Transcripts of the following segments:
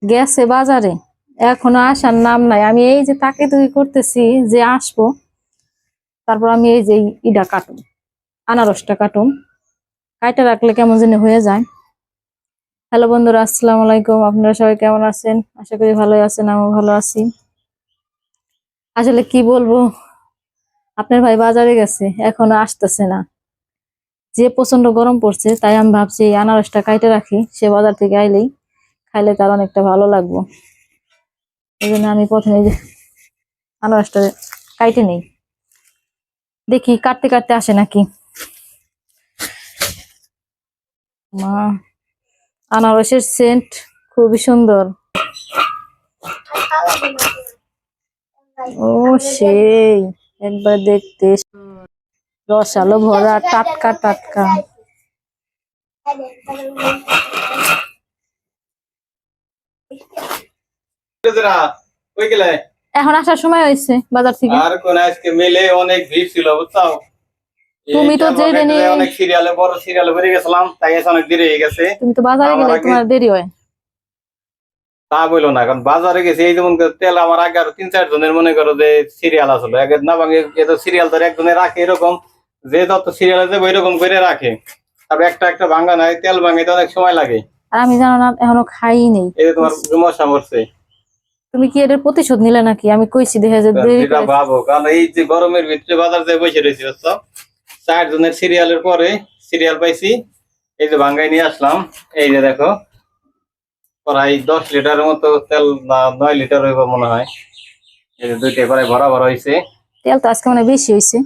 গেছে বাজারে, এখনো আসার নাম নাই। আমি এই যে তাকে তুই করতেছি যে আসবো, তারপর আমি এই যে ইডা কাটুম, আনারসটা কাটুম, কাইটা রাখলে কেমন যেন হয়ে যায়। হ্যালো বন্ধুরা, আসসালামু আলাইকুম। আপনারা সবাই কেমন আছেন? আশা করি ভালোই আছেন, আমিও ভালো আছি। আসলে কি বলবো, আপনার ভাই বাজারে গেছে, এখনো আসতেছে না। যে প্রচন্ড গরম পড়ছে, তাই আমি ভাবছি এই আনারসটা কাইটে রাখি, সে বাজার থেকে আইলেই খাইলে তার অনেকটা ভালো লাগবো। এই জন্য আমি প্রথমে এই যে আনারসটা কাইটে নেই, দেখি কাটতে কাটতে আসে নাকি। মা, আনারসের সেন্ট খুবই সুন্দর। ও সেই একবার দেখতে রসালো ভরা, টাটকা টাটকা। এখন আসার সময় হয়েছে বাজার থেকে। আর কোন আজকে মেলে অনেক ভিড় ছিল, বুঝছো? তুমি তো যে দিনে অনেক সিরিয়ালে বড় সিরিয়ালে বেরিয়ে গেছিলাম, তাই অনেক দেরি হয়ে গেছে। তুমি তো বাজারে গেলে তোমার দেরি হয়। তা বললো না, কারণ বাজারে গেছে এই যেমন তেল আমার আগে আরো 3-4 জনের মনে করো যে সিরিয়াল আসলো, এক না ভাঙে এত সিরিয়াল ধরে একজনে রাখে এরকম, যে যত সিরিয়াল আছে ওইরকম করে রাখে। তবে একটা একটা ভাঙা নাই, তেল ভাঙাইতে অনেক সময় লাগে। আর আমি জানো না, এখনো খাই নেই। এই যে তোমার মশা মরছে। তুমি কি এর প্রতিশোধ নিলে নাকি? আমি কইছি দেখা যায় দেরি করে। ভাবো, কারণ এই যে গরমের ভিতরে বাজার যে বসে রয়েছে, বুঝছো? 4 জনের সিরিয়ালের পরে সিরিয়াল পাইছি, এই যে ভাঙ্গাই নিয়ে আসলাম। এই যে দেখো, প্রায় 10 লিটারের মতো তেল, না 9 লিটার হইব মনে হয়। এই যে দুইটা প্রায় ভরা ভরা হয়েছে। তেল তো আজকে মানে বেশি হয়েছে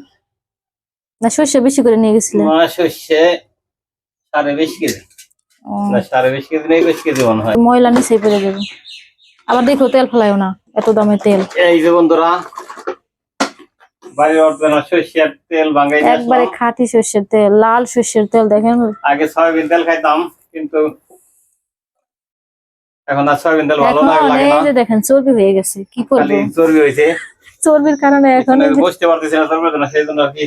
না? সর্ষে বেশি করে নিয়ে গেছিলেন? সর্ষে 20.5 কেজি, না 20.5 কেজি নেই, 20 কেজি মনে হয়। ময়লা নিচে পড়ে যাবে। আবার দেখো তেল ফেলাইও না, এত দামের তেল। এই যে বন্ধুরা, বাড়ির অর্ধেক সর্ষের তেল ভাঙ্গাই নিয়ে আসলাম। একবারে খাঁটি সর্ষের তেল, লাল সর্ষের তেল। দেখেন, আগে সয়াবিন তেল খাইতাম, কিন্তু এখন আর সয়াবিন তেল ভালো লাগে না। এই যে দেখেন চর্বি হয়ে গেছে, কি করবো? চর্বি হয়েছে, চর্বির কারণে এখন বসতে পারতেছি না চর্বির জন্য, সেই জন্য আর কি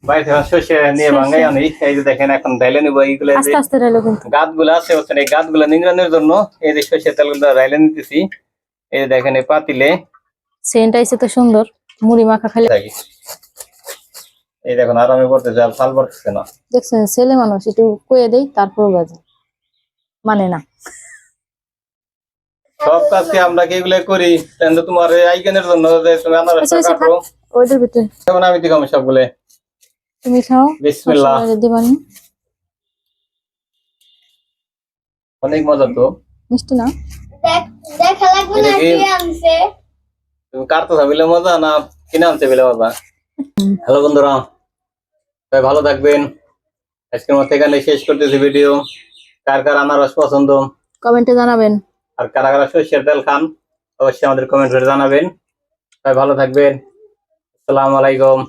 বাইরে থেকে সর্ষে নিয়ে ভাঙ্গাই আনি। এই যে দেখেন এখন ডাইলে নিবো এইগুলো, আস্তে আস্তে রাইলো কিন্তু গাছগুলো আছে হচ্ছে, এই গাছগুলো নিংড়ানোর জন্য এই যে সর্ষের তেলগুলো রাইলে নিতেছি। এই যে দেখেন এই পাতিলে সেন্ট আইছে তো সুন্দর, মুড়ি মাখা খালি। এই দেখুন আরামে করতেছে, আর ফাল পড়তেছে না। দেখছেন, ছেলে মানুষ একটু কয়ে দেই তারপর বাজে মানে না। সব কাজকে আমরা কি এগুলো করি, কিন্তু তোমার আইকেনের জন্য যে তুমি আনারসটা কাটো, ওইটার ভিতরে যেমন আমি দিলাম সবগুলো। তুমি খাও, বিসমিল্লাহ। দিবানি অনেক মজা তো। মিষ্টি না? দেখা লাগবে না কি আনছে। তুমি কাটতে চাইলে মজা না কিনে আনতে পেলে মজা? হ্যালো বন্ধুরা, সবাই ভালো থাকবেন। আজকের মতো এখানে শেষ করতেছি ভিডিও। কার কার আনারস পছন্দ কমেন্টে জানাবেন, আর কারা কারা সর্ষের তেল খান অবশ্যই আমাদের কমেন্ট করে জানাবেন। সবাই ভালো থাকবেন। আসসালামু আলাইকুম।